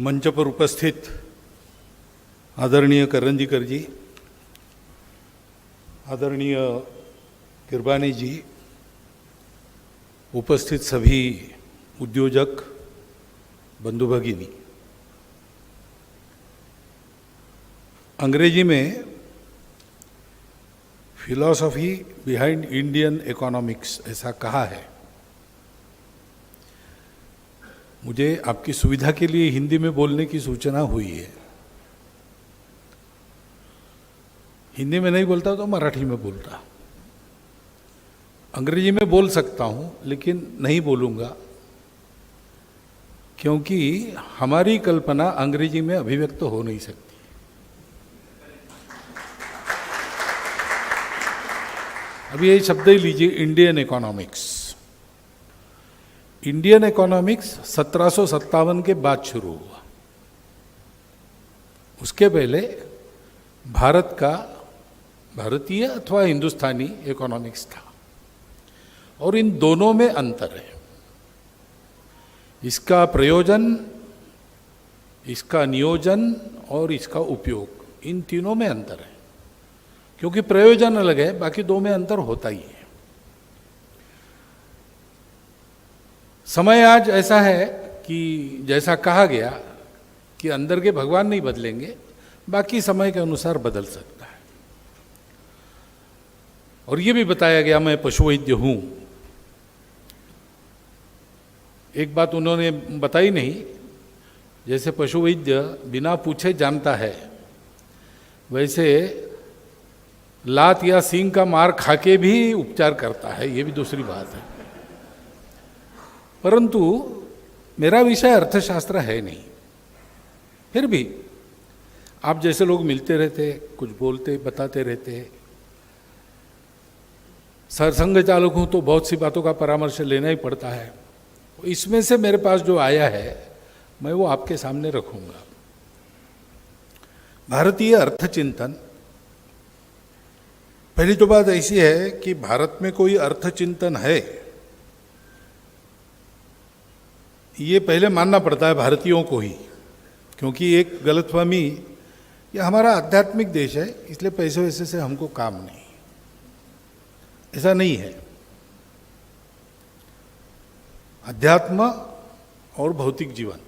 मंच पर उपस्थित आदरणीय करंजीकर जी, आदरणीय किरबानी जी, उपस्थित सभी उद्योजक बंधु भगिनी, अंग्रेजी में फिलॉसफी बिहाइंड इंडियन इकोनॉमिक्स ऐसा कहा है। मुझे आपकी सुविधा के लिए हिंदी में बोलने की सूचना हुई है। हिंदी में नहीं बोलता तो मराठी में बोलता। अंग्रेजी में बोल सकता हूं लेकिन नहीं बोलूंगा, क्योंकि हमारी कल्पना अंग्रेजी में अभिव्यक्त हो नहीं सकती। अभी ये शब्द ही लीजिए, इंडियन इकोनॉमिक्स। इंडियन इकोनॉमिक्स 1757 के बाद शुरू हुआ। उसके पहले भारत का भारतीय अथवा हिंदुस्तानी इकोनॉमिक्स था, और इन दोनों में अंतर है। इसका प्रयोजन, इसका नियोजन और इसका उपयोग, इन तीनों में अंतर है। क्योंकि प्रयोजन अलग है, बाकी दो में अंतर होता ही है। समय आज ऐसा है कि जैसा कहा गया कि अंदर के भगवान नहीं बदलेंगे, बाकी समय के अनुसार बदल सकता है। और ये भी बताया गया, मैं पशु वैद्य हूं। एक बात उन्होंने बताई नहीं, जैसे पशु वैद्य बिना पूछे जानता है, वैसे लात या सींग का मार खाके भी उपचार करता है। ये भी दूसरी बात है। परंतु मेरा विषय अर्थशास्त्र है नहीं। फिर भी आप जैसे लोग मिलते रहते, कुछ बोलते बताते रहते। सरसंघ चालक हूं तो बहुत सी बातों का परामर्श लेना ही पड़ता है। इसमें से मेरे पास जो आया है मैं वो आपके सामने रखूंगा। भारतीय अर्थचिंतन। पहली तो बात ऐसी है कि भारत में कोई अर्थचिंतन है, ये पहले मानना पड़ता है भारतीयों को ही। क्योंकि एक गलतफहमी, ये हमारा आध्यात्मिक देश है इसलिए पैसे वैसे से हमको काम नहीं, ऐसा नहीं है। अध्यात्म और भौतिक जीवन,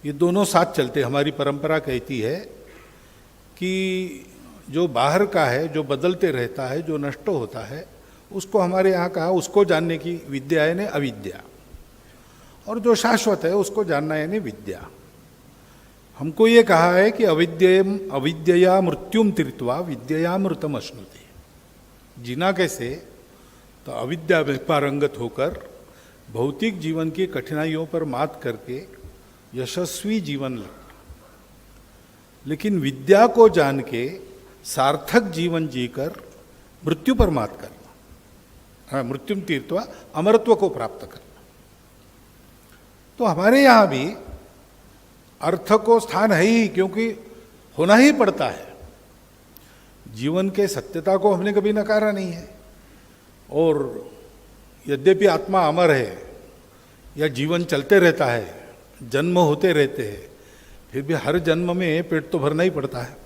ये दोनों साथ चलते। हमारी परंपरा कहती है कि जो बाहर का है, जो बदलते रहता है, जो नष्ट होता है, उसको हमारे यहाँ कहा उसको जानने की विद्या यानी अविद्या, और जो शाश्वत है उसको जानना यानी विद्या। हमको ये कहा है कि अविद्यया मृत्युम तीर्त्वा विद्ययामृतम अश्नुते। जीना कैसे? तो अविद्या में पारंगत होकर भौतिक जीवन की कठिनाइयों पर मात करके यशस्वी जीवन लगना, लेकिन विद्या को जान के सार्थक जीवन जीकर मृत्यु पर मात करना, मृत्युम तीर्त्वा अमरत्व को प्राप्त करना। तो हमारे यहाँ भी अर्थ को स्थान है ही, क्योंकि होना ही पड़ता है। जीवन के सत्यता को हमने कभी नकारा नहीं है। और यद्यपि आत्मा अमर है या जीवन चलते रहता है, जन्म होते रहते हैं, फिर भी हर जन्म में पेट तो भरना ही पड़ता है।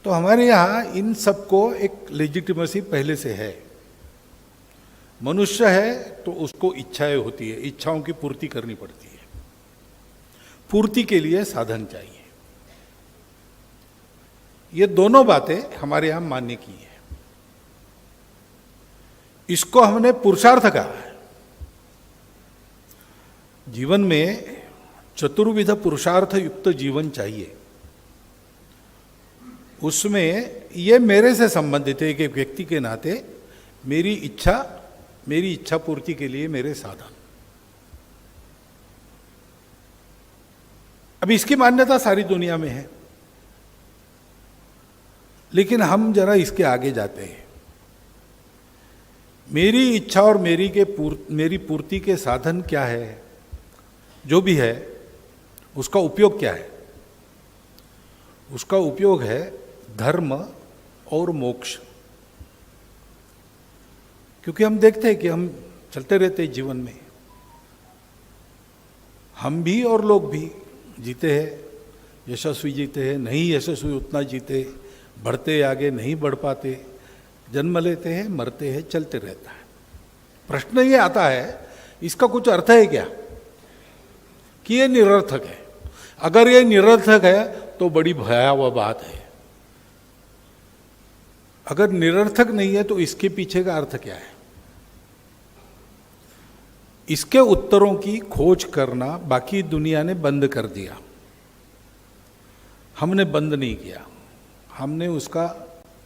तो हमारे यहाँ इन सबको एक लेजिटिमेसी पहले से है। मनुष्य है तो उसको इच्छाएं होती है, इच्छाओं की पूर्ति करनी पड़ती है। पूर्ति के लिए साधन चाहिए। ये दोनों बातें हमारे यहाँ मान्य की है। इसको हमने पुरुषार्थ कहा है। जीवन में चतुर्विध पुरुषार्थ युक्त जीवन चाहिए। उसमें ये मेरे से संबंधित है कि व्यक्ति के नाते मेरी इच्छा पूर्ति के लिए मेरे साधन। अब इसकी मान्यता सारी दुनिया में है, लेकिन हम जरा इसके आगे जाते हैं। मेरी इच्छा और मेरी पूर्ति के साधन क्या है? जो भी है उसका उपयोग क्या है? उसका उपयोग है धर्म और मोक्ष। क्योंकि हम देखते हैं कि हम चलते रहते हैं जीवन में, हम भी और लोग भी जीते हैं, यशस्वी जीते हैं, नहीं यशस्वी उतना जीते, बढ़ते आगे नहीं बढ़ पाते, जन्म लेते हैं, मरते हैं, चलते रहता है। प्रश्न ये आता है, इसका कुछ अर्थ है क्या कि ये निरर्थक है? अगर ये निरर्थक है तो बड़ी भयावह बात है। अगर निरर्थक नहीं है तो इसके पीछे का अर्थ क्या है? इसके उत्तरों की खोज करना बाकी दुनिया ने बंद कर दिया, हमने बंद नहीं किया। हमने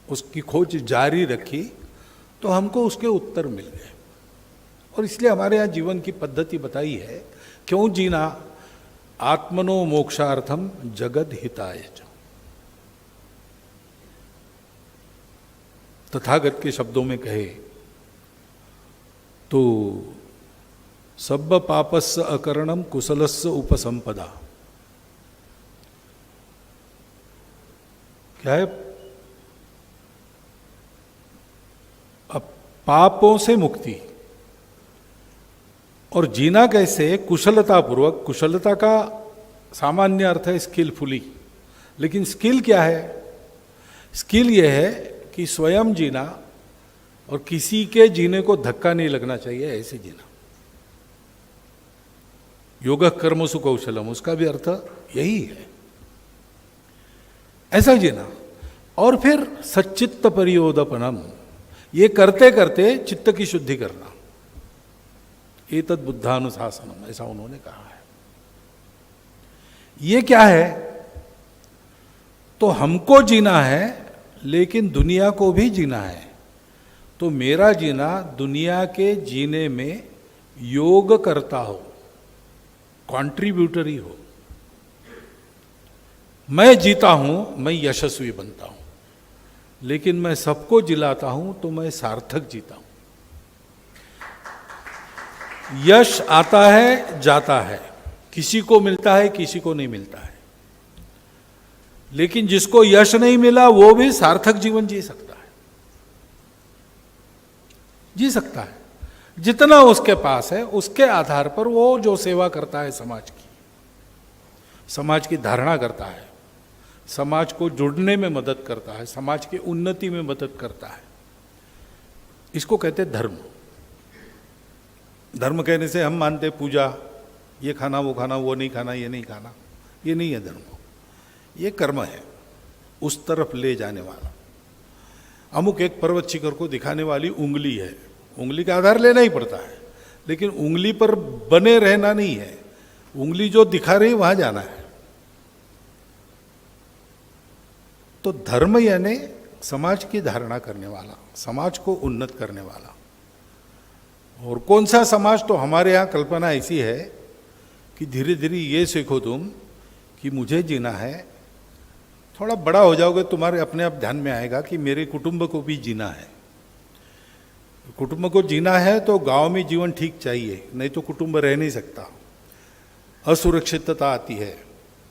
उसकी खोज जारी रखी तो हमको उसके उत्तर मिल गए। और इसलिए हमारे यहाँ जीवन की पद्धति बताई है, क्यों जीना? आत्मनो मोक्षार्थम जगद हिताय च। तथागत के शब्दों में कहे तो सब पापस्य अकरणम कुशलस्य उपसंपदा। क्या है? अब पापों से मुक्ति और जीना कैसे? कुशलता पूर्वक। कुशलता का सामान्य अर्थ है स्किलफुली, लेकिन स्किल क्या है? स्किल यह है कि स्वयं जीना और किसी के जीने को धक्का नहीं लगना चाहिए, ऐसे जीना। योग कर्मसु कौशलम, उसका भी अर्थ यही है, ऐसा जीना। और फिर सच्चित्त परियोदपनम, ये करते करते चित्त की शुद्धि करना। एतद् बुद्धानुशासनम, ऐसा उन्होंने कहा है। ये क्या है? तो हमको जीना है लेकिन दुनिया को भी जीना है। तो मेरा जीना दुनिया के जीने में योग करता हो, कॉन्ट्रीब्यूटरी हो। मैं जीता हूं, मैं यशस्वी बनता हूं, लेकिन मैं सबको जिलाता हूं तो मैं सार्थक जीता हूं। यश आता है जाता है, किसी को मिलता है किसी को नहीं मिलता है, लेकिन जिसको यश नहीं मिला वो भी सार्थक जीवन जी सकता है, जी सकता है। जितना उसके पास है उसके आधार पर वो जो सेवा करता है समाज की धारणा करता है, समाज को जुड़ने में मदद करता है, समाज की उन्नति में मदद करता है, इसको कहते हैं धर्म। धर्म कहने से हम मानते पूजा, ये खाना वो खाना, वो नहीं खाना ये नहीं खाना, ये नहीं है धर्म। ये कर्म है, उस तरफ ले जाने वाला। अमुक एक पर्वत शिखर को दिखाने वाली उंगली है, उंगली का आधार लेना ही पड़ता है, लेकिन उंगली पर बने रहना नहीं है, उंगली जो दिखा रही वहां जाना है। तो धर्म यानी समाज की धारणा करने वाला, समाज को उन्नत करने वाला। और कौन सा समाज? तो हमारे यहाँ कल्पना ऐसी है कि धीरे धीरे ये सीखो तुम कि मुझे जीना है, थोड़ा बड़ा हो जाओगे तुम्हारे अपने आप ध्यान में आएगा कि मेरे कुटुंब को भी जीना है। कुटुंब को जीना है तो गांव में जीवन ठीक चाहिए, नहीं तो कुटुंब रह नहीं सकता। असुरक्षितता आती है,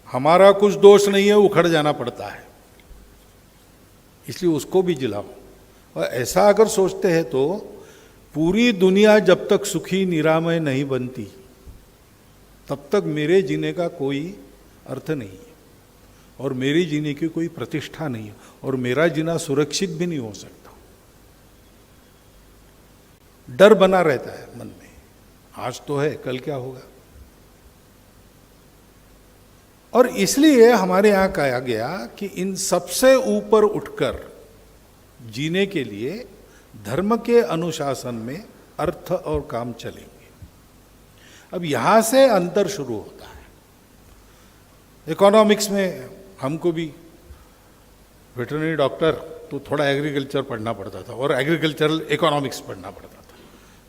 हमारा कुछ दोष नहीं है, उखड़ जाना पड़ता है, इसलिए उसको भी जिलाओ। और ऐसा अगर सोचते हैं तो पूरी दुनिया जब तक सुखी निरामय नहीं बनती तब तक मेरे जीने का कोई अर्थ नहीं है, और मेरी जीने की कोई प्रतिष्ठा नहीं है, और मेरा जीना सुरक्षित भी नहीं हो सकता। डर बना रहता है मन में, आज तो है कल क्या होगा। और इसलिए हमारे यहां कहा गया कि इन सबसे ऊपर उठकर जीने के लिए धर्म के अनुशासन में अर्थ और काम चलेंगे। अब यहां से अंतर शुरू होता है। इकोनॉमिक्स में हमको भी वेटरनरी डॉक्टर तो थोड़ा एग्रीकल्चर पढ़ना पड़ता था और एग्रीकल्चरल इकोनॉमिक्स पढ़ना पड़ता था,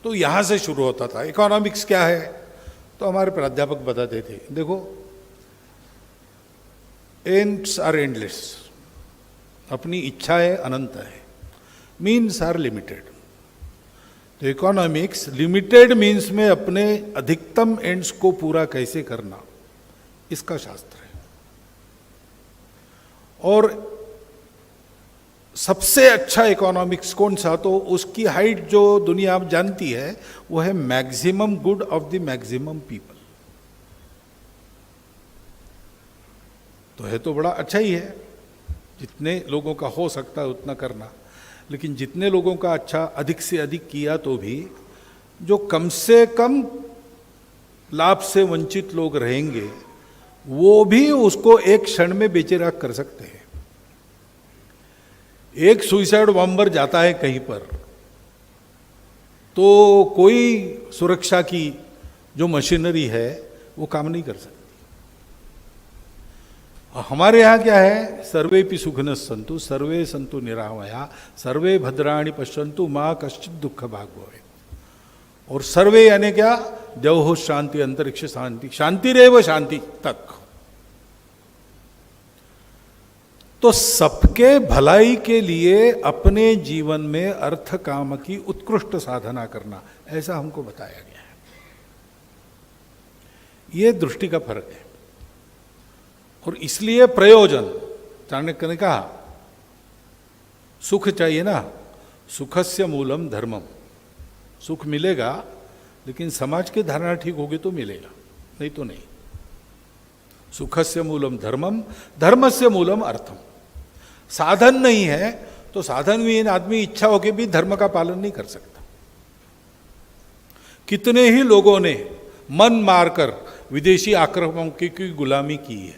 तो यहां से शुरू होता था। इकोनॉमिक्स क्या है? तो हमारे प्राध्यापक बताते थे, देखो एंड्स आर एंडलेस, अपनी इच्छाएं अनंत है, मीन्स आर लिमिटेड। तो इकोनॉमिक्स लिमिटेड मीन्स में अपने अधिकतम एंड्स को पूरा कैसे करना, इसका शास्त्र है। और सबसे अच्छा इकोनॉमिक्स कौन सा? तो उसकी हाइट जो दुनिया आप जानती है वो है maximum good of the maximum people. तो है तो बड़ा अच्छा ही है, जितने लोगों का हो सकता है उतना करना। लेकिन जितने लोगों का अच्छा अधिक से अधिक किया तो भी जो कम से कम लाभ से वंचित लोग रहेंगे वो भी उसको एक क्षण में बेचैराग कर सकते हैं। एक सुइसाइड बॉम्बर जाता है कहीं पर तो कोई सुरक्षा की जो मशीनरी है वो काम नहीं कर सकती। हमारे यहाँ क्या है, सर्वेपि सुखिनः सन्तु सर्वे सन्तु निरामया सर्वे भद्राणि पश्यन्तु मां कश्चित् दुःख भाग् भवेत्। और सर्वे यानी क्या, देवो शांति अंतरिक्ष शांति शांतिरेव शांति तक। तो सबके भलाई के लिए अपने जीवन में अर्थ काम की उत्कृष्ट साधना करना, ऐसा हमको बताया गया है। ये दृष्टि का फर्क है। और इसलिए प्रयोजन, चाणक्य ने कहा सुख चाहिए ना, सुखस्य मूलम धर्मम। सुख मिलेगा लेकिन समाज की धारणा ठीक होगी तो मिलेगा, नहीं तो नहीं। सुखस्य मूलम धर्मम धर्मस्य मूलम अर्थम। साधन नहीं है तो साधन विहीन आदमी इच्छा होकर भी धर्म का पालन नहीं कर सकता। कितने ही लोगों ने मन मारकर विदेशी आक्रमणों की गुलामी की है।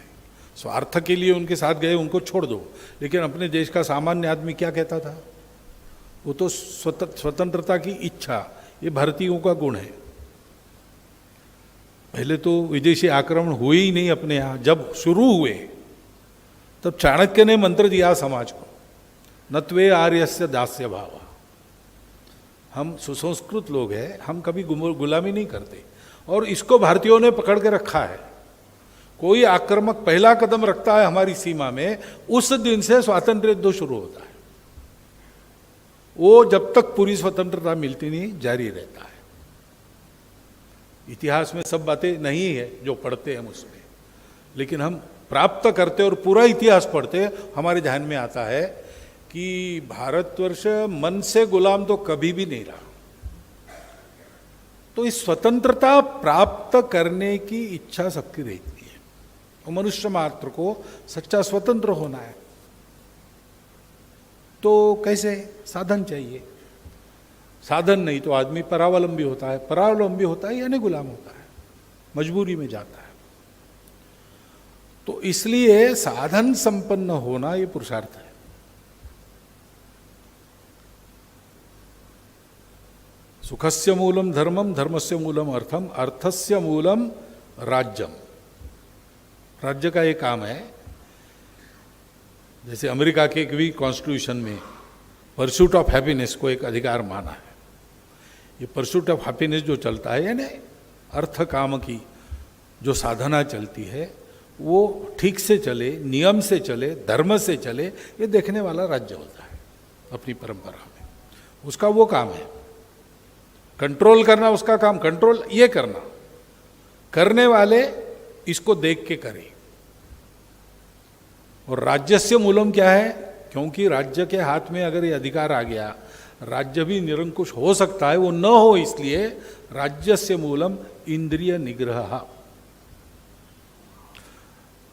स्वार्थ के लिए उनके साथ गए, उनको छोड़ दो। लेकिन अपने देश का सामान्य आदमी क्या कहता था, वो तो स्वतंत्रता की इच्छा, ये भारतीयों का गुण है। पहले तो विदेशी आक्रमण हुए ही नहीं अपने यहाँ, जब शुरू हुए तब चाणक्य ने मंत्र दिया समाज को, नत्वे आर्यस्य दास्य भाव। हम सुसंस्कृत लोग हैं, हम कभी गुलामी नहीं करते। और इसको भारतीयों ने पकड़ के रखा है। कोई आक्रमक पहला कदम रखता है हमारी सीमा में, उस दिन से स्वातंत्र्य युद्ध शुरू होता है। वो जब तक पूरी स्वतंत्रता मिलती नहीं जारी रहता है। इतिहास में सब बातें नहीं है जो पढ़ते हैं उसमें, लेकिन हम प्राप्त करते और पूरा इतिहास पढ़ते हमारे ध्यान में आता है कि भारतवर्ष मन से गुलाम तो कभी भी नहीं रहा। तो इस स्वतंत्रता प्राप्त करने की इच्छा सबकी रहती है और मनुष्य मात्र को सच्चा स्वतंत्र होना है। तो कैसे, साधन चाहिए। साधन नहीं तो आदमी परावलंबी होता है, परावलंबी होता है यानी गुलाम होता है, मजबूरी में जाता है। तो इसलिए साधन संपन्न होना ये पुरुषार्थ है। सुखस्य मूलम धर्मम धर्मस्य मूलम अर्थम अर्थस्य मूलम राज्यम। राज्य का ये काम है, जैसे अमेरिका के एक भी कॉन्स्टिट्यूशन में परस्यूट ऑफ हैप्पीनेस को एक अधिकार माना है। ये परस्यूट ऑफ हैप्पीनेस जो चलता है, यानी अर्थ काम की जो साधना चलती है वो ठीक से चले, नियम से चले, धर्म से चले, ये देखने वाला राज्य होता है अपनी परंपरा में। उसका वो काम है, कंट्रोल करना उसका काम, कंट्रोल ये करना, करने वाले इसको देख के करें। और राज्य से मूलम क्या है, क्योंकि राज्य के हाथ में अगर ये अधिकार आ गया, राज्य भी निरंकुश हो सकता है, वो न हो इसलिए राज्य से मूलम इंद्रिय निग्रह।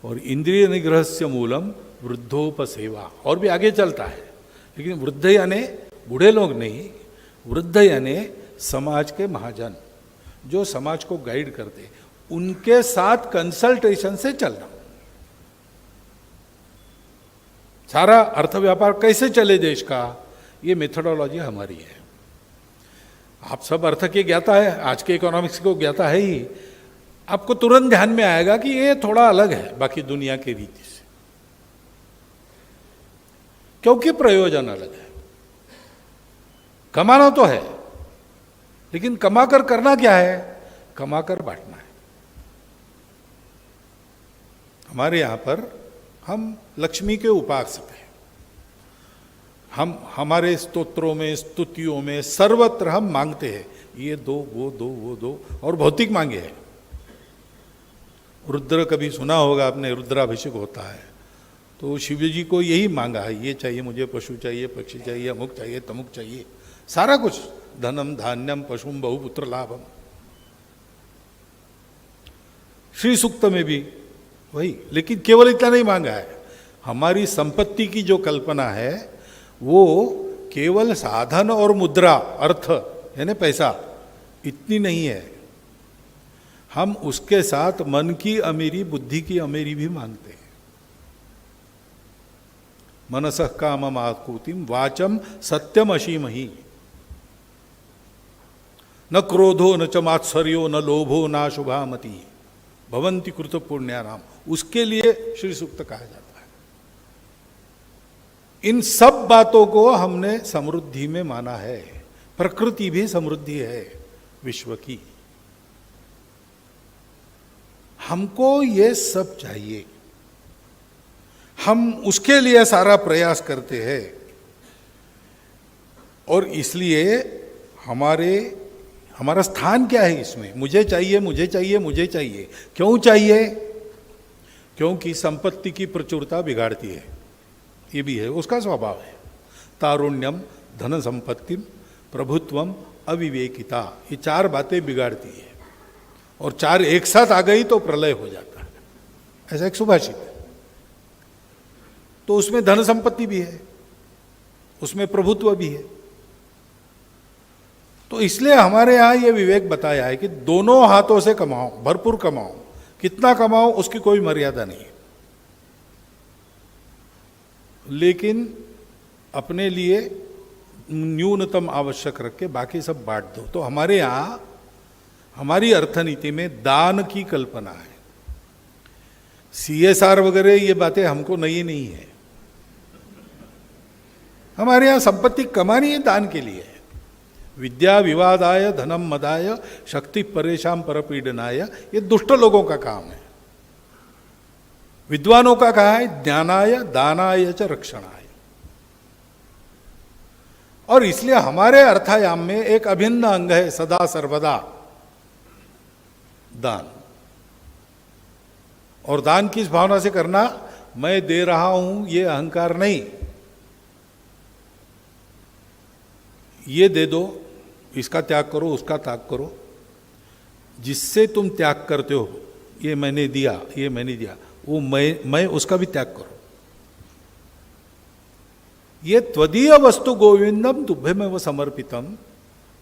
और इंद्रिय निग्रह से मूलम वृद्धोपसेवा। और भी आगे चलता है, लेकिन वृद्ध यानी बूढ़े लोग नहीं, वृद्ध यानी समाज के महाजन जो समाज को गाइड करते, उनके साथ कंसल्टेशन से चलना। सारा अर्थ व्यापार कैसे चले देश का, ये मेथोडोलॉजी हमारी है। आप सब अर्थ के ज्ञाता है, आज के इकोनॉमिक्स को ज्ञाता है ही। आपको तुरंत ध्यान में आएगा कि ये थोड़ा अलग है बाकी दुनिया की रीति से, क्योंकि प्रयोजन अलग है। कमाना तो है, लेकिन कमाकर करना क्या है, कमाकर बांटना है। हमारे यहां पर हम लक्ष्मी के उपासक हैं। हम हमारे स्तोत्रों में, स्तुतियों में, सर्वत्र हम मांगते हैं, ये दो, वो दो, वो दो, और भौतिक मांगे हैं। रुद्र कभी सुना होगा आपने, रुद्राभिषेक होता है तो शिव जी को यही मांगा है, ये चाहिए मुझे, पशु चाहिए, पक्षी चाहिए, अमुक चाहिए, तमुक चाहिए, सारा कुछ, धनम धान्यम पशुम बहुपुत्र लाभम। श्री सूक्त में भी वही, लेकिन केवल इतना नहीं मांगा है। हमारी संपत्ति की जो कल्पना है वो केवल साधन और मुद्रा, अर्थ यानी पैसा, इतनी नहीं है। हम उसके साथ मन की अमीरी, बुद्धि की अमीरी भी मांगते हैं। मनसः कामम आकुतिम वाचम सत्यम अशीमहि, न क्रोधो न च मात्सर्यो न लोभो न शुभामति भवन्ति कृत पुण्यानाम, उसके लिए श्री सूक्त कहा जाता है। इन सब बातों को हमने समृद्धि में माना है। प्रकृति भी समृद्धि है विश्व की। हमको ये सब चाहिए, हम उसके लिए सारा प्रयास करते हैं। और इसलिए हमारा स्थान क्या है इसमें? मुझे चाहिए, मुझे चाहिए, मुझे चाहिए। क्यों चाहिए? क्योंकि संपत्ति की प्रचुरता बिगाड़ती है, ये भी है, उसका स्वभाव है। तारुण्यम, धन संपत्तिम, प्रभुत्वम, अविवेकिता, ये चार बातें बिगाड़ती है। और चार एक साथ आ गई तो प्रलय हो जाता है, ऐसा एक सुभाषित है। तो उसमें धन संपत्ति भी है, उसमें प्रभुत्व भी है। तो इसलिए हमारे यहां यह विवेक बताया है कि दोनों हाथों से कमाओ, भरपूर कमाओ। कितना कमाओ उसकी कोई मर्यादा नहीं है, लेकिन अपने लिए न्यूनतम आवश्यक रख के बाकी सब बांट दो। तो हमारे यहां, हमारी अर्थनीति में दान की कल्पना है। CSR वगैरह ये बातें हमको नहीं है। हमारे यहां संपत्ति कमानी है दान के लिए। विद्या विवादाय धनम मदाय शक्ति परेशान परपीडनाय, ये दुष्ट लोगों का काम है। विद्वानों का कहा है ज्ञानाय दानाय च रक्षणाय। और इसलिए हमारे अर्थायाम में एक अभिन्न अंग है सदा सर्वदा दान। और दान किस भावना से करना? मैं दे रहा हूं ये अहंकार नहीं। ये दे दो, इसका त्याग करो, उसका त्याग करो। जिससे तुम त्याग करते हो, ये मैंने दिया, ये मैंने दिया, वो मैं उसका भी त्याग करो। ये त्वदीय वस्तु गोविंदम तुभ्यमेव वो समर्पितम,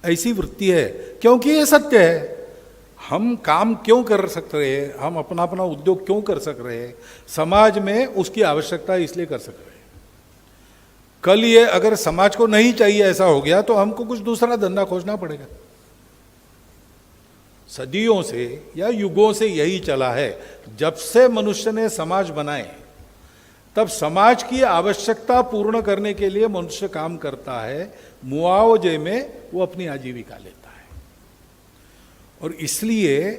ऐसी वृत्ति है। क्योंकि ये सत्य है। हम काम क्यों कर सकते हैं, हम अपना अपना उद्योग क्यों कर सक रहे हैं? समाज में उसकी आवश्यकता इसलिए कर सक रहे हैं। कल ये अगर समाज को नहीं चाहिए, ऐसा हो गया, तो हमको कुछ दूसरा धंधा खोजना पड़ेगा। सदियों से या युगों से यही चला है। जब से मनुष्य ने समाज बनाए, तब समाज की आवश्यकता पूर्ण करने के लिए मनुष्य काम करता है। मुआवजे में वो अपनी आजीविका लेता है। और इसलिए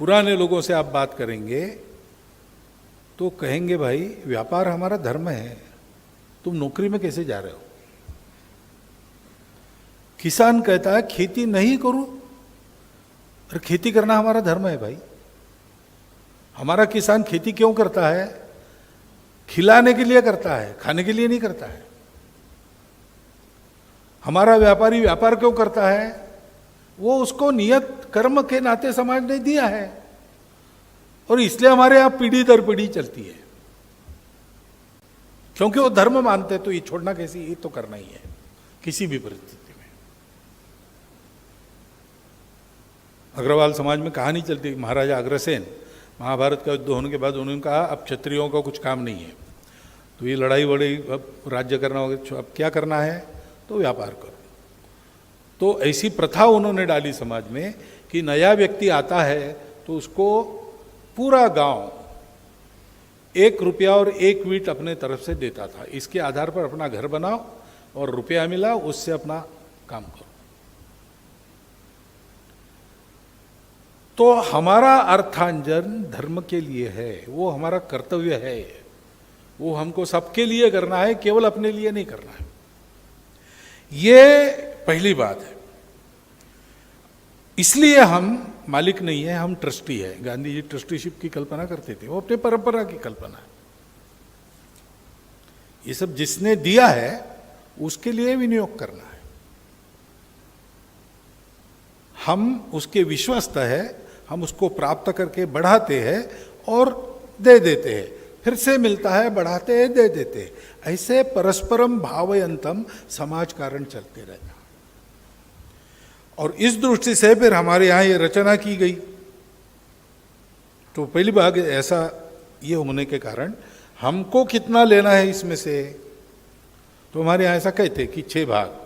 पुराने लोगों से आप बात करेंगे तो कहेंगे, भाई व्यापार हमारा धर्म है, तुम नौकरी में कैसे जा रहे हो? किसान कहता है खेती नहीं करूं, और खेती करना हमारा धर्म है। भाई हमारा किसान खेती क्यों करता है? खिलाने के लिए करता है, खाने के लिए नहीं करता है। हमारा व्यापारी व्यापार क्यों करता है? वो उसको नियत कर्म के नाते समाज ने दिया है, और इसलिए हमारे यहां पीढ़ी दर पीढ़ी चलती है। क्योंकि वो धर्म मानते, तो ये छोड़ना कैसी? ये तो करना ही है किसी भी परिस्थिति में। अग्रवाल समाज में कहानी चलती, महाराजा अग्रसेन महाभारत का युद्ध होने के बाद उन्होंने कहा अब क्षत्रियों का कुछ काम नहीं है, तो ये लड़ाई वड़ाई, अब राज्य करना होगा, अब क्या करना है? तो व्यापार करो। तो ऐसी प्रथा उन्होंने डाली समाज में कि नया व्यक्ति आता है तो उसको पूरा गांव 1 रुपया और 1 वीट अपने तरफ से देता था। इसके आधार पर अपना घर बनाओ, और रुपया मिला उससे अपना काम करो। तो हमारा अर्थांजन धर्म के लिए है, वो हमारा कर्तव्य है, वो हमको सबके लिए करना है, केवल अपने लिए नहीं करना है। ये पहली बात है। इसलिए हम मालिक नहीं है, हम ट्रस्टी है। गांधी जी ट्रस्टीशिप की कल्पना करते थे, वो अपने परंपरा की कल्पना है। ये सब जिसने दिया है उसके लिए विनियोग करना है। हम उसके विश्वस्त है, हम उसको प्राप्त करके बढ़ाते हैं और दे देते हैं, फिर से मिलता है, बढ़ाते हैं, दे देते हैं। ऐसे परस्परम भावयंतम समाज कारण चलते रहता। और इस दृष्टि से फिर हमारे यहाँ ये रचना की गई। तो पहली बात ऐसा ये होने के कारण हमको कितना लेना है इसमें से, तो हमारे यहाँ ऐसा कहते कि 6 भाग।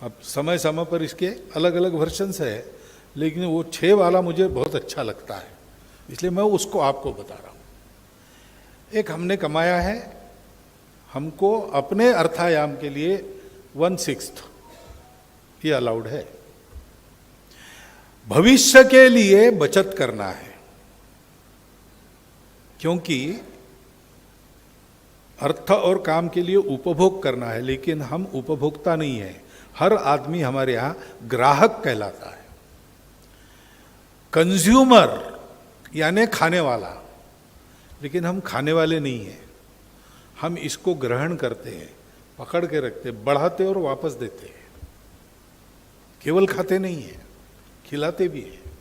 अब समय समय पर इसके अलग अलग वर्जन्स है, लेकिन वो 6 वाला मुझे बहुत अच्छा लगता है, इसलिए मैं उसको आपको बता रहा हूँ। एक हमने कमाया है, हमको अपने अर्थायाम के लिए 1/6 ये अलाउड है। भविष्य के लिए बचत करना है, क्योंकि अर्थ और काम के लिए उपभोग करना है, लेकिन हम उपभोक्ता नहीं है। हर आदमी हमारे यहां ग्राहक कहलाता है, कंज्यूमर यानी खाने वाला, लेकिन हम खाने वाले नहीं हैं। हम इसको ग्रहण करते हैं, पकड़ के रखते, बढ़ाते और वापस देते हैं। केवल खाते नहीं है, खिलाते भी हैं।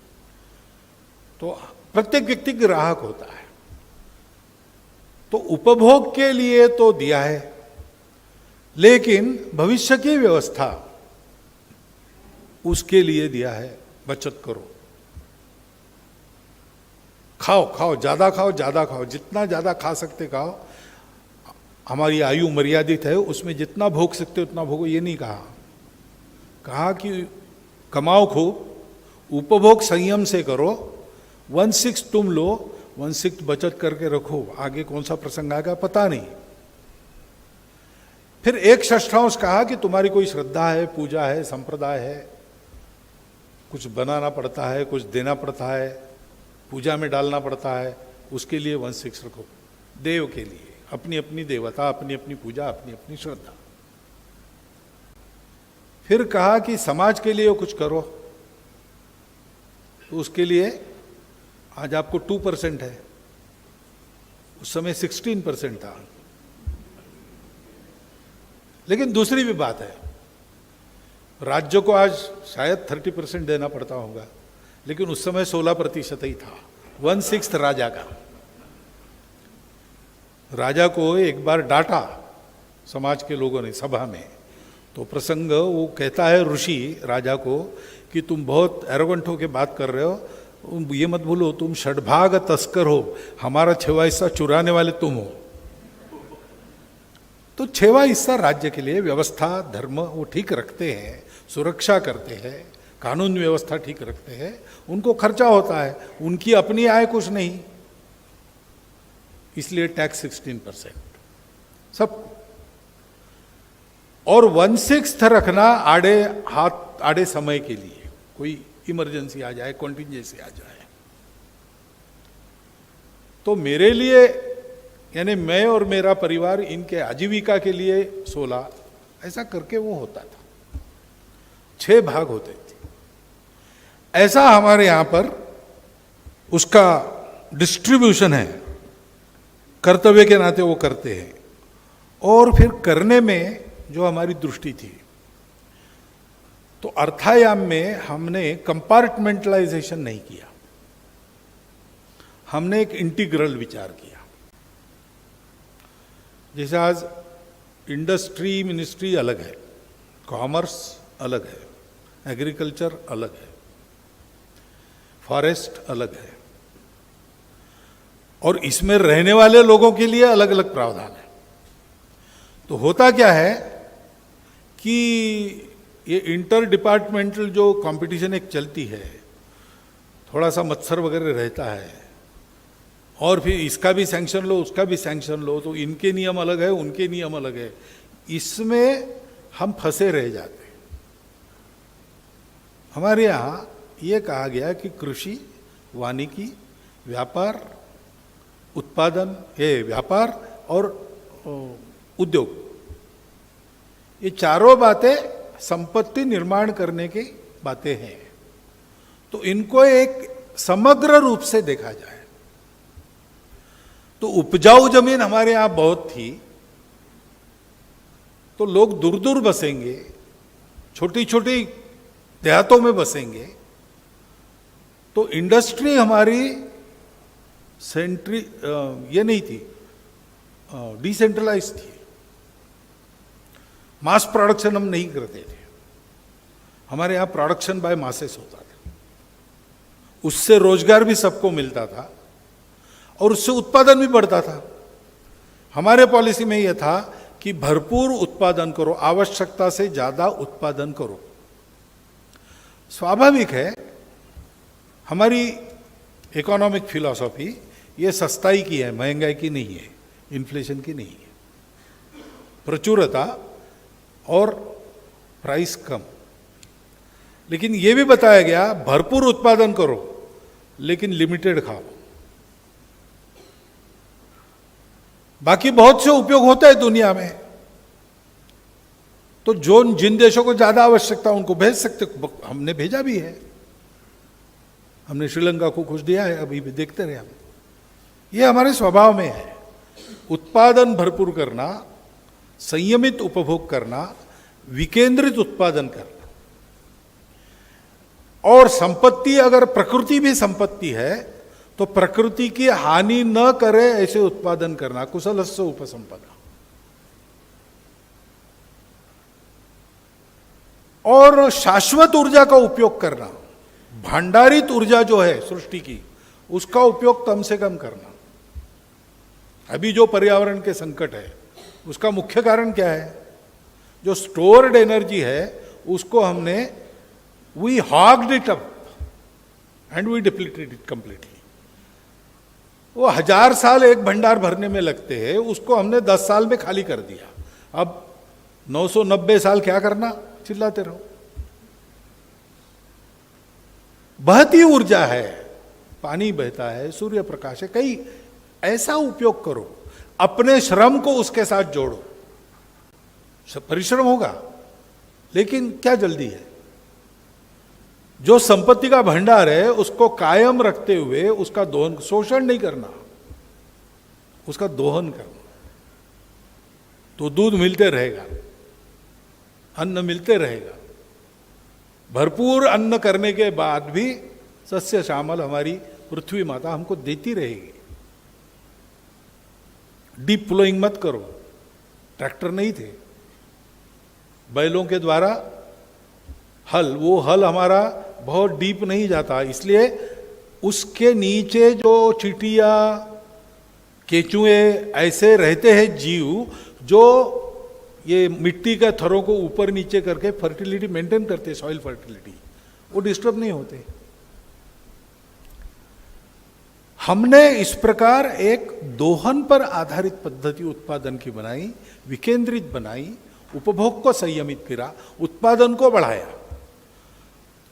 तो प्रत्येक व्यक्ति ग्राहक होता है। तो उपभोग के लिए तो दिया है, लेकिन भविष्य की व्यवस्था उसके लिए दिया है। बचत करो, खाओ खाओ, ज्यादा खाओ, ज्यादा खाओ, जितना ज्यादा खा सकते खाओ। हमारी आयु मर्यादित है, उसमें जितना भोग सकते उतना भोगो, ये नहीं कहा। कहा कि कमाओ खूब, उपभोग संयम से करो, 1/6 तुम लो, 1/6 बचत करके रखो। आगे कौन सा प्रसंग आएगा पता नहीं। फिर 1/6 कहा कि तुम्हारी कोई श्रद्धा है, पूजा है, संप्रदाय है, कुछ बनाना पड़ता है, कुछ देना पड़ता है, पूजा में डालना पड़ता है, उसके लिए 1/6 रखो। देव के लिए अपनी अपनी देवता, अपनी अपनी पूजा, अपनी अपनी श्रद्धा। फिर कहा कि समाज के लिए कुछ करो, तो उसके लिए आज आपको 2% है, उस समय 16% था। लेकिन दूसरी भी बात है, राज्य को आज शायद 30% देना पड़ता होगा, लेकिन उस समय 16% ही था। 1/6 राजा का। राजा को एक बार डांटा समाज के लोगों ने सभा में, तो प्रसंग वो कहता है ऋषि राजा को कि तुम बहुत एरोगेंट होकर बात कर रहे हो, ये मत भूलो तुम षडभाग तस्कर हो, हमारा 6वां हिस्सा चुराने वाले तुम हो। तो 6वां हिस्सा राज्य के लिए व्यवस्था धर्म वो ठीक रखते हैं, सुरक्षा करते हैं, कानून व्यवस्था ठीक रखते हैं, उनको खर्चा होता है, उनकी अपनी आय कुछ नहीं, इसलिए टैक्स 16% सबको। और 1/6 रखना आड़े हाथ, आड़े समय के लिए, कोई इमरजेंसी आ जाए, कॉन्टिजेंसी आ जाए। तो मेरे लिए यानी मैं और मेरा परिवार इनके आजीविका के लिए 16, ऐसा करके वो होता था। 6 भाग होते थे। ऐसा हमारे यहां पर उसका डिस्ट्रीब्यूशन है, कर्तव्य के नाते वो करते हैं। और फिर करने में जो हमारी दृष्टि थी, तो अर्थायाम में हमने कंपार्टमेंटलाइजेशन नहीं किया, हमने एक इंटीग्रल विचार किया। जैसे आज इंडस्ट्री मिनिस्ट्री अलग है, कॉमर्स अलग है, एग्रीकल्चर अलग है, फॉरेस्ट अलग है, और इसमें रहने वाले लोगों के लिए अलग अलग प्रावधान है। तो होता क्या है कि ये इंटर डिपार्टमेंटल जो कंपटीशन एक चलती है, थोड़ा सा मत्सर वगैरह रहता है, और फिर इसका भी सैंक्शन लो, उसका भी सैंक्शन लो, तो इनके नियम अलग है, उनके नियम अलग है, इसमें हम फंसे रह जाते हैं। हमारे यहाँ ये कहा गया कि कृषि, वानिकी, व्यापार, उत्पादन, ये व्यापार और उद्योग, ये चारों बातें संपत्ति निर्माण करने की बातें हैं। तो इनको एक समग्र रूप से देखा जाए तो उपजाऊ जमीन हमारे यहां बहुत थी, तो लोग दूर दूर बसेंगे, छोटी छोटी देहातों में बसेंगे, तो इंडस्ट्री हमारी ये नहीं थी, डिसेंट्रलाइज थी। मास प्रोडक्शन हम नहीं करते थे, हमारे यहां प्रोडक्शन बाय मासेस होता था, उससे रोजगार भी सबको मिलता था और उससे उत्पादन भी बढ़ता था। हमारे पॉलिसी में यह था कि भरपूर उत्पादन करो, आवश्यकता से ज्यादा उत्पादन करो। स्वाभाविक है, हमारी इकोनॉमिक फिलॉसफी ये सस्ताई की है, महंगाई की नहीं है, इन्फ्लेशन की नहीं है। प्रचुरता और प्राइस कम। लेकिन यह भी बताया गया भरपूर उत्पादन करो लेकिन लिमिटेड खाओ। बाकी बहुत से उपयोग होता है दुनिया में, तो जिन देशों को ज्यादा आवश्यकता उनको भेज सकते, हमने भेजा भी है। हमने श्रीलंका को कुछ दिया है, अभी भी देखते रहे हम। ये हमारे स्वभाव में है, उत्पादन भरपूर करना, संयमित उपभोग करना, विकेंद्रित उत्पादन करना। और संपत्ति, अगर प्रकृति भी संपत्ति है तो प्रकृति की हानि न करे ऐसे उत्पादन करना, कुशलस्य उपसंपदा। और शाश्वत ऊर्जा का उपयोग करना, भंडारित ऊर्जा जो है सृष्टि की, उसका उपयोग कम से कम करना। अभी जो पर्यावरण के संकट है उसका मुख्य कारण क्या है? जो स्टोर्ड एनर्जी है उसको हमने we hogged it up and we depleted it completely. वो 1000 साल एक भंडार भरने में लगते हैं, उसको हमने 10 साल में खाली कर दिया। अब 990 साल क्या करना, चिल्लाते रहो। बहती ऊर्जा है, पानी बहता है, सूर्य प्रकाश है, कई ऐसा उपयोग करो, अपने श्रम को उसके साथ जोड़ो। परिश्रम होगा लेकिन क्या जल्दी है? जो संपत्ति का भंडार है उसको कायम रखते हुए उसका दोहन, शोषण नहीं करना, उसका दोहन करना, तो दूध मिलते रहेगा, अन्न मिलते रहेगा। भरपूर अन्न करने के बाद भी सस्य श्यामल हमारी पृथ्वी माता हमको देती रहेगी। डीप फ्लोइंग मत करो। ट्रैक्टर नहीं थे, बैलों के द्वारा हल, वो हल हमारा बहुत डीप नहीं जाता, इसलिए उसके नीचे जो चींटियां, केचुए ऐसे रहते हैं जीव जो ये मिट्टी के थरों को ऊपर नीचे करके फर्टिलिटी मेंटेन करते, सॉइल फर्टिलिटी, वो डिस्टर्ब नहीं होते। हमने इस प्रकार एक दोहन पर आधारित पद्धति उत्पादन की बनाई, विकेंद्रित बनाई, उपभोग को संयमित किया, उत्पादन को बढ़ाया।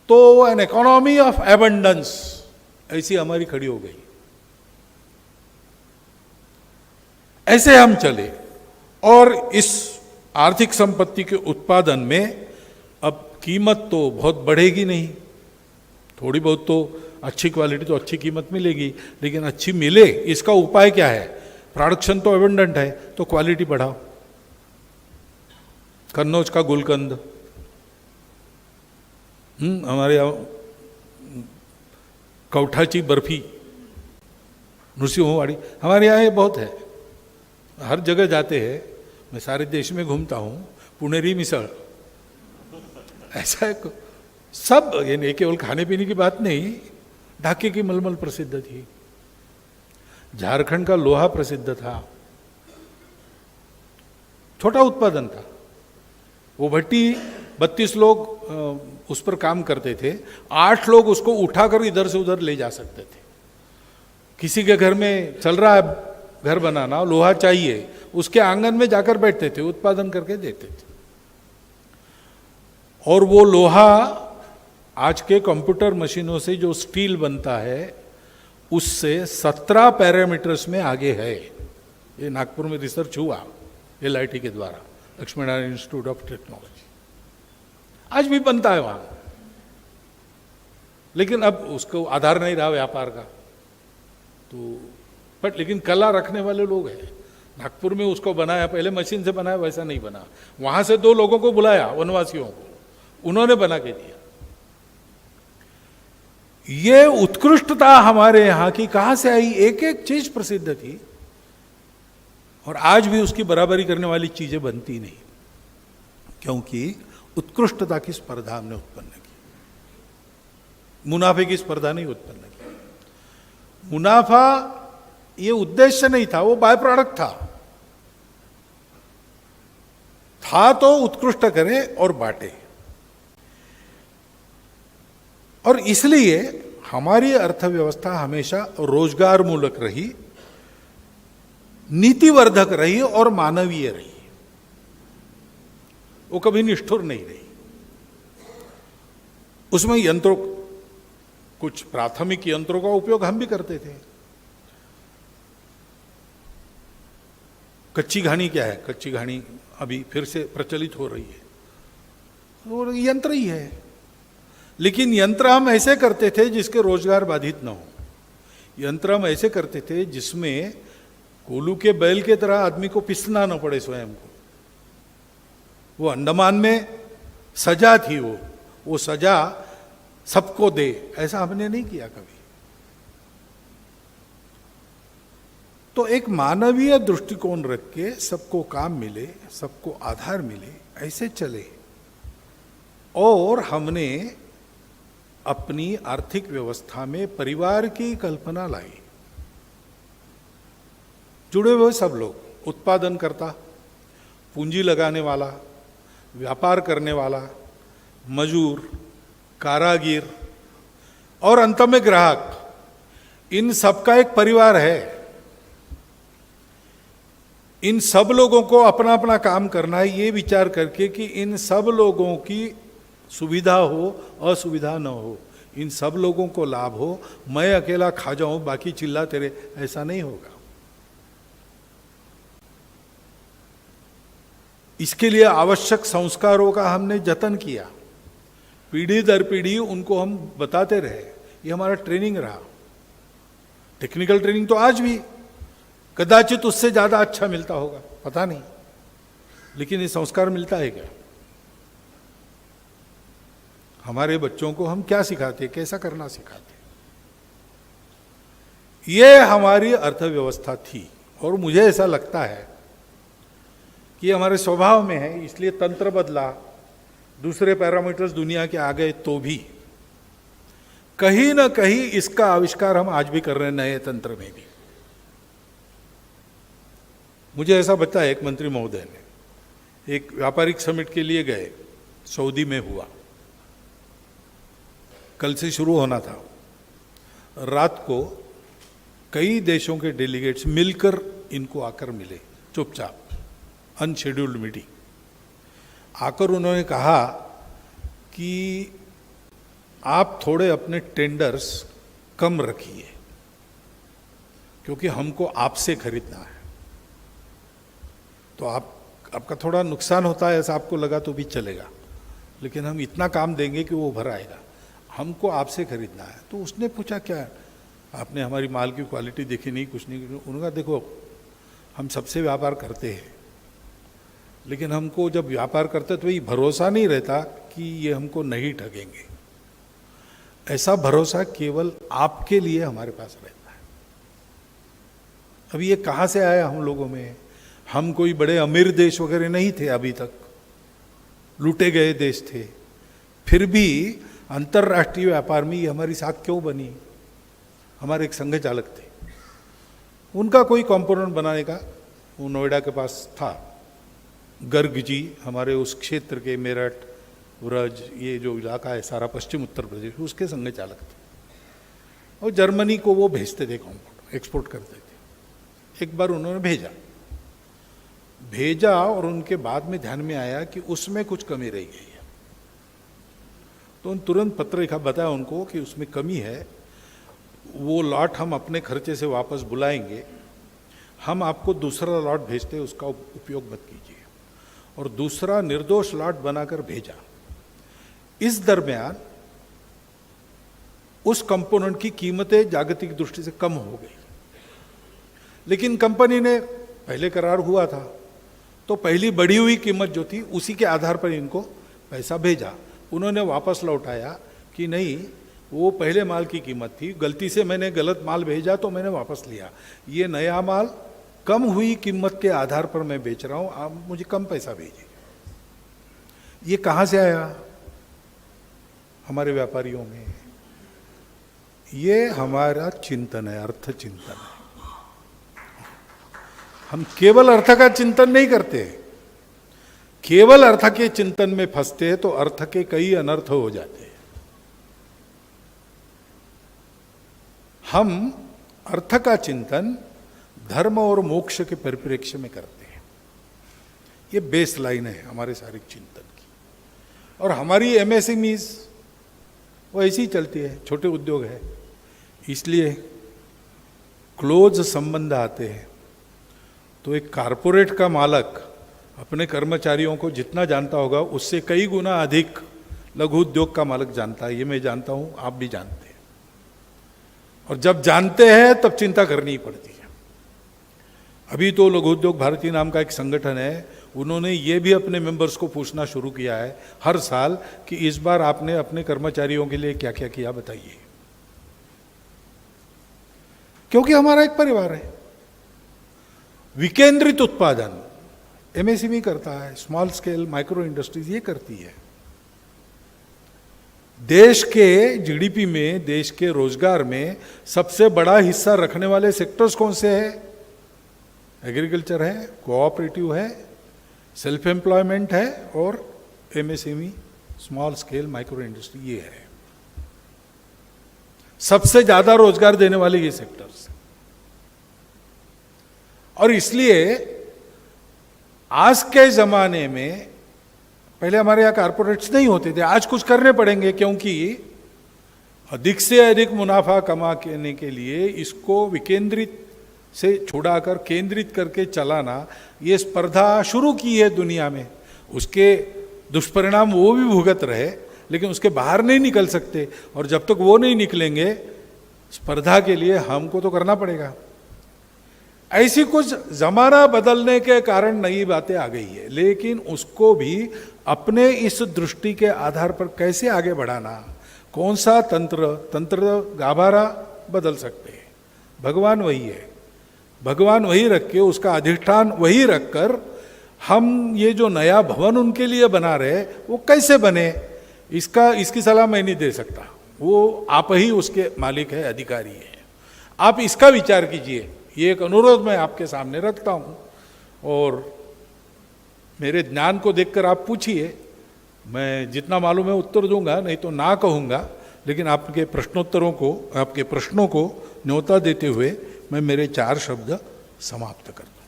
तो एन इकोनॉमी ऑफ एबंडेंस ऐसी हमारी खड़ी हो गई। ऐसे हम चले और इस आर्थिक संपत्ति के उत्पादन में अब कीमत तो बहुत बढ़ेगी नहीं, थोड़ी बहुत तो अच्छी क्वालिटी तो अच्छी कीमत मिलेगी, लेकिन अच्छी मिले इसका उपाय क्या है? प्रोडक्शन तो एबंडेंट है तो क्वालिटी बढ़ाओ। कन्नौज का गुलकंद, हमारे यहाँ कौठाची बर्फी, नृसिंहवाड़ी, हमारे यहाँ ये बहुत है, हर जगह जाते हैं। मैं सारे देश में घूमता हूँ, पुनेरी मिसल, ऐसा है सब। ये केवल खाने पीने की बात नहीं, ढाके की मलमल प्रसिद्ध थी, झारखंड का लोहा प्रसिद्ध था, छोटा उत्पादन था। वो भट्टी 32 लोग उस पर काम करते थे, 8 लोग उसको उठाकर इधर से उधर ले जा सकते थे। किसी के घर में चल रहा है घर बनाना, लोहा चाहिए, उसके आंगन में जाकर बैठते थे, उत्पादन करके देते थे। और वो लोहा आज के कंप्यूटर मशीनों से जो स्टील बनता है उससे 17 पैरामीटर्स में आगे है। ये नागपुर में रिसर्च हुआ LIT के द्वारा, Lakshmi Narayan institute of technology, आज भी बनता है वहां। लेकिन अब उसको आधार नहीं रहा व्यापार का, तो बट लेकिन कला रखने वाले लोग हैं। नागपुर में उसको बनाया, पहले मशीन से बनाया, वैसा नहीं बना। वहां से 2 लोगों को बुलाया, वनवासियों को, उन्होंने बना के दिया। ये उत्कृष्टता हमारे यहां की कहां से आई? एक एक चीज प्रसिद्ध थी और आज भी उसकी बराबरी करने वाली चीजें बनती नहीं, क्योंकि उत्कृष्टता की स्पर्धा हमने उत्पन्न की, मुनाफे की स्पर्धा नहीं उत्पन्न की। मुनाफा ये उद्देश्य नहीं था, वो बाय प्रोडक्ट था तो उत्कृष्ट करें और बांटे। और इसलिए हमारी अर्थव्यवस्था हमेशा रोजगार मूलक रही, नीतिवर्धक रही और मानवीय रही, वो कभी निष्ठुर नहीं रही। उसमें यंत्रों, कुछ प्राथमिक यंत्रों का उपयोग हम भी करते थे। कच्ची घानी क्या है? कच्ची घानी अभी फिर से प्रचलित हो रही है, और यंत्र ही है, लेकिन यंत्र हम ऐसे करते थे जिसके रोजगार बाधित न हो। यंत्र हम ऐसे करते थे जिसमें कोल्हू के बैल के तरह आदमी को पिसना न पड़े स्वयं को। वो अंडमान में सजा थी, वो सजा सबको दे, ऐसा हमने नहीं किया कभी। तो एक मानवीय दृष्टिकोण रख के सबको काम मिले, सबको आधार मिले, ऐसे चले। और हमने अपनी आर्थिक व्यवस्था में परिवार की कल्पना लाई। जुड़े हुए सब लोग, उत्पादन करता, पूंजी लगाने वाला, व्यापार करने वाला, मजूर, कारागिर और अंत में ग्राहक, इन सबका एक परिवार है। इन सब लोगों को अपना अपना काम करना है, ये विचार करके कि इन सब लोगों की सुविधा हो, असुविधा न हो, इन सब लोगों को लाभ हो। मैं अकेला खा जाऊं, बाकी चिल्ला तेरे, ऐसा नहीं होगा। इसके लिए आवश्यक संस्कारों का हमने जतन किया, पीढ़ी दर पीढ़ी उनको हम बताते रहे। ये हमारा ट्रेनिंग रहा। टेक्निकल ट्रेनिंग तो आज भी कदाचित उससे ज्यादा अच्छा मिलता होगा, पता नहीं, लेकिन ये संस्कार मिलता है क्या? हमारे बच्चों को हम क्या सिखाते, कैसा करना सिखाते? ये हमारी अर्थव्यवस्था थी। और मुझे ऐसा लगता है कि हमारे स्वभाव में है, इसलिए तंत्र बदला, दूसरे पैरामीटर्स दुनिया के आ गए, तो भी कहीं ना कहीं इसका आविष्कार हम आज भी कर रहे हैं, नए तंत्र में भी। मुझे ऐसा बताया एक मंत्री महोदय ने, एक व्यापारिक समिट के लिए गए, सऊदी में हुआ, कल से शुरू होना था। रात को कई देशों के डेलीगेट्स मिलकर इनको आकर मिले, चुपचाप, अनशेड्यूल्ड मीटिंग। आकर उन्होंने कहा कि आप थोड़े अपने टेंडर्स कम रखिए, क्योंकि हमको आपसे खरीदना है। तो आपका थोड़ा नुकसान होता है, ऐसा आपको लगा तो भी चलेगा, लेकिन हम इतना काम देंगे कि वो भर आएगा। हमको आपसे खरीदना है। तो उसने पूछा, क्या आपने हमारी माल की क्वालिटी देखी नहीं, कुछ नहीं? उन्होंने कहा, देखो हम सबसे व्यापार करते हैं, लेकिन हमको जब व्यापार करते तो ये भरोसा नहीं रहता कि ये हमको नहीं ठगेंगे। ऐसा भरोसा केवल आपके लिए हमारे पास रहता है। अब ये कहाँ से आया हम लोगों में? हम कोई बड़े अमीर देश वगैरह नहीं थे, अभी तक लूटे गए देश थे, फिर भी अंतर्राष्ट्रीय व्यापार में ये हमारी साख क्यों बनी? हमारे एक संघ चालक थे, उनका कोई कंपोनेंट बनाने का, वो नोएडा के पास था, गर्ग जी, हमारे उस क्षेत्र के, मेरठ, ब्रज, ये जो इलाका है सारा पश्चिम उत्तर प्रदेश, उसके संघ चालक थे। और जर्मनी को वो भेजते थे, कंपोनेंट एक्सपोर्ट करते थे। एक बार उन्होंने भेजा और उनके बाद में ध्यान में आया कि उसमें कुछ कमी रह गई है। तो उन तुरंत पत्र लिखा, बताया उनको कि उसमें कमी है, वो लॉट हम अपने खर्चे से वापस बुलाएंगे, हम आपको दूसरा लॉट भेजते, उसका उपयोग मत कीजिए। और दूसरा निर्दोष लॉट बनाकर भेजा। इस दरमियान उस कंपोनेंट की कीमतें जागतिक दृष्टि से कम हो गई, लेकिन कंपनी ने, पहले करार हुआ था, तो पहली बढ़ी हुई कीमत जो थी उसी के आधार पर इनको पैसा भेजा। उन्होंने वापस लौटाया कि नहीं, वो पहले माल की कीमत थी, गलती से मैंने गलत माल भेजा तो मैंने वापस लिया। ये नया माल कम हुई कीमत के आधार पर मैं बेच रहा हूं, आप मुझे कम पैसा भेजिए। ये कहां से आया? हमारे व्यापारियों में। ये हमारा चिंतन है, अर्थ चिंतन है। हम केवल अर्थ का चिंतन नहीं करते, केवल अर्थ के चिंतन में फंसते हैं तो अर्थ के कई अनर्थ हो जाते हैं। हम अर्थ का चिंतन धर्म और मोक्ष के परिप्रेक्ष्य में करते हैं। ये बेस लाइन है हमारे सारे चिंतन की। और हमारी एमएसएमईज वो ऐसी ही चलती है, छोटे उद्योग है, इसलिए क्लोज संबंध आते हैं। तो एक कारपोरेट का मालक अपने कर्मचारियों को जितना जानता होगा उससे कई गुना अधिक लघु उद्योग का मालक जानता है। ये मैं जानता हूं, आप भी जानते हैं। और जब जानते हैं तब चिंता करनी ही पड़ती है। अभी तो लघु उद्योग भारती नाम का एक संगठन है, उन्होंने ये भी अपने मेंबर्स को पूछना शुरू किया है हर साल कि इस बार आपने अपने कर्मचारियों के लिए क्या क्या किया बताइए। क्योंकि हमारा एक परिवार है। विकेंद्रित उत्पादन एमएसएमई करता है, स्मॉल स्केल माइक्रो इंडस्ट्रीज ये करती है। देश के जीडीपी में, देश के रोजगार में सबसे बड़ा हिस्सा रखने वाले सेक्टर्स कौन से हैं? एग्रीकल्चर है, कोऑपरेटिव है, सेल्फ एम्प्लॉयमेंट है और MSME small scale micro industry ये है। सबसे ज्यादा रोजगार देने वाले ये सेक्टर्स। और इसलिए आज के जमाने में, पहले हमारे यहां कारपोरेट्स नहीं होते थे, आज कुछ करने पड़ेंगे क्योंकि अधिक से अधिक मुनाफा कमाने के लिए इसको विकेंद्रित से छुड़ाकर केंद्रित करके चलाना, ये स्पर्धा शुरू की है दुनिया में। उसके दुष्परिणाम वो भी भुगत रहे, लेकिन उसके बाहर नहीं निकल सकते। और जब तक वो नहीं निकलेंगे, स्पर्धा के लिए हमको तो करना पड़ेगा। ऐसी कुछ जमाना बदलने के कारण नई बातें आ गई है, लेकिन उसको भी अपने इस दृष्टि के आधार पर कैसे आगे बढ़ाना, कौन सा तंत्र गाभारा बदल सकते हैं। भगवान वही है, भगवान वही रख के, उसका अधिष्ठान वही रखकर हम ये जो नया भवन उनके लिए बना रहे वो कैसे बने, इसकी सलाह मैं नहीं दे सकता। वो आप ही उसके मालिक है, अधिकारी है। आप इसका विचार कीजिए। ये एक अनुरोध मैं आपके सामने रखता हूं और मेरे ज्ञान को देखकर आप पूछिए। मैं जितना मालूम है उत्तर दूंगा, नहीं तो ना कहूंगा। लेकिन आपके प्रश्नोत्तरों को, आपके प्रश्नों को न्योता देते हुए मैं मेरे 4 शब्द समाप्त करता हूं।